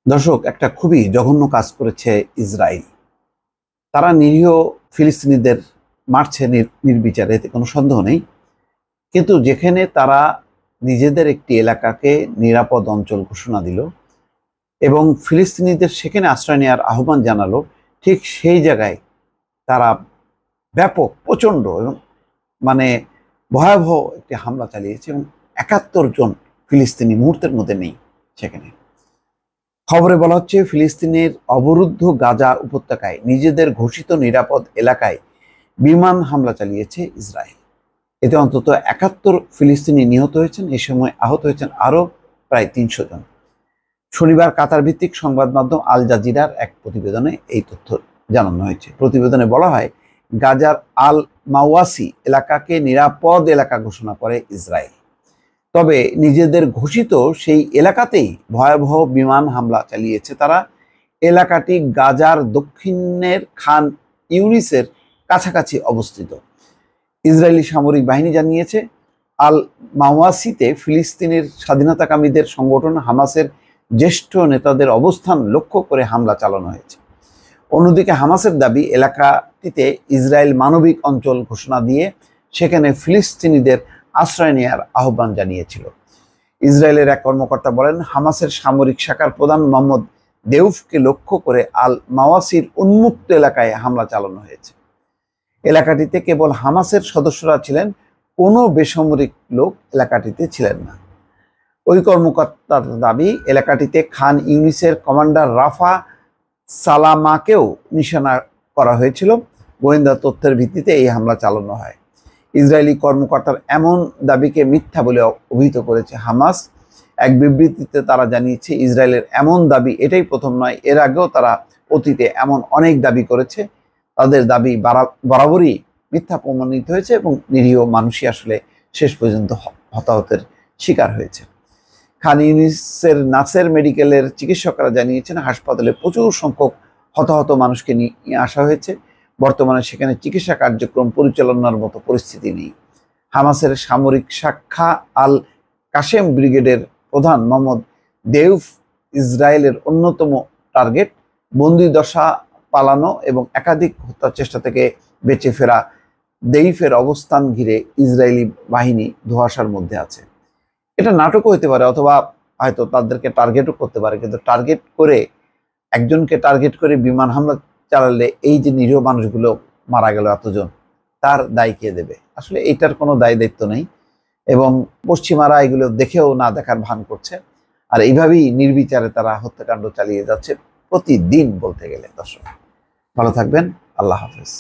দর্শক, একটা খুবই জঘন্য কাজ করেছে ইসরায়েল। তারা নিরীহ ফিলিস্তিনিদের মারছে নির্বিচারে, এতে কোনো সন্দেহ নেই। কিন্তু যেখানে তারা নিজেদের একটি এলাকাকে নিরাপদ অঞ্চল ঘোষণা দিল এবং ফিলিস্তিনিদের সেখানে আশ্রয় নেওয়ার আহ্বান জানালো, ঠিক সেই জায়গায় তারা ব্যাপক, প্রচণ্ড এবং মানে ভয়াবহ একটি হামলা চালিয়েছে এবং ৭১ জন ফিলিস্তিনি মুহূর্তের মধ্যে নেই সেখানে। খবরে বলা হচ্ছে, ফিলিস্তিনের অবরুদ্ধ গাজা উপত্যকায় নিজেদের ঘোষিত নিরাপদ এলাকায় বিমান হামলা চালিয়েছে ইসরায়েল। এতে অন্তত ৭১ ফিলিস্তিনি নিহত হয়েছেন। এ সময় আহত হয়েছেন আরও প্রায় ৩০০ জন। শনিবার কাতার ভিত্তিক সংবাদ মাধ্যম আল জাজিরার এক প্রতিবেদনে এই তথ্য জানানো হয়েছে। প্রতিবেদনে বলা হয়, গাজার আল মাওয়াসি এলাকাকে নিরাপদ এলাকা ঘোষণা করে ইসরায়েল। তবে নিজেদের ঘোষিত সেই এলাকাতেই ভয়াবহ বিমান হামলা চালিয়েছে তারা। এলাকাটি গাজার দক্ষিণের খান ইউনিসের কাছাকাছি অবস্থিত। ইসরায়েলি সামরিক বাহিনী জানিয়েছে, আল মাওয়াসিতে ফিলিস্তিনের স্বাধীনতাকামীদের সংগঠন হামাসের জ্যেষ্ঠ নেতাদের অবস্থান লক্ষ্য করে হামলা চালানো হয়েছে। অন্যদিকে হামাসের দাবি, এলাকাটিতে ইসরায়েল মানবিক অঞ্চল ঘোষণা দিয়ে সেখানে ফিলিস্তিনিদের আশ্রয় নেওয়ার আহ্বান জানিয়েছিল। ইসরায়েলের এক কর্মকর্তা বলেন, হামাসের সামরিক শাখার প্রধান মোহাম্মদ দেউফকে লক্ষ্য করে আল মাওয়াসির উন্মুক্ত এলাকায় হামলা চালানো হয়েছে। এলাকাটিতে কেবল হামাসের সদস্যরা ছিলেন, কোনো বেসামরিক লোক এলাকাটিতে ছিলেন না। ওই কর্মকর্তার দাবি, এলাকাটিতে খান ইউনিসের কমান্ডার রাফা সালামাকেও নিশানা করা হয়েছিল। গোয়েন্দা তথ্যের ভিত্তিতে এই হামলা চালানো হয়। ইসরায়েলি কর্মকর্তার এমন দাবিকে মিথ্যা বলে অভিহিত করেছে হামাস। এক বিবৃতিতে তারা জানিয়েছে, ইসরায়েলের এমন দাবি এটাই প্রথম নয়, এর আগেও তারা অতীতে এমন অনেক দাবি করেছে। তাদের দাবি বরাবরই মিথ্যা প্রমাণিত হয়েছে এবং নিরীহ মানুষই আসলে শেষ পর্যন্ত হতাহতের শিকার হয়েছে। খান ইউনিসের নাসের মেডিকেলের চিকিৎসকরা জানিয়েছেন, হাসপাতালে প্রচুর সংখ্যক হতাহত মানুষকে নিয়ে আসা হয়েছে। বর্তমানে সেখানে চিকিৎসা কার্যক্রম পরিচালনার মতো পরিস্থিতি নেই। হামাসের সামরিক শাখা আল কাশেম ব্রিগেডের প্রধান মোহাম্মদ দেউফ ইসরায়েলের অন্যতম টার্গেট। বন্দি দশা পালানো এবং একাধিক হত্যা চেষ্টা থেকে বেঁচে ফেরা দেইফের অবস্থান ঘিরে ইসরায়েলি বাহিনী ধোঁয়াশার মধ্যে আছে। এটা নাটকও হতে পারে, অথবা হয়তো তাদেরকে টার্গেটও করতে পারে, কিন্তু টার্গেট করে, একজনকে টার্গেট করে বিমান হামলা চালালে এই যে নিরীহ মানুষগুলো মারা গেল এতজন, তার দায় কে দেবে? আসলে এটার কোনো দায় দায়িত্ব নেই এবং পশ্চিমারা এগুলো দেখেও না দেখার ভান করছে। আর এইভাবেই নির্বিচারে তারা হত্যাকাণ্ড চালিয়ে যাচ্ছে প্রতিদিন বলতে গেলে। দর্শক, ভালো থাকবেন। আল্লাহ হাফেজ।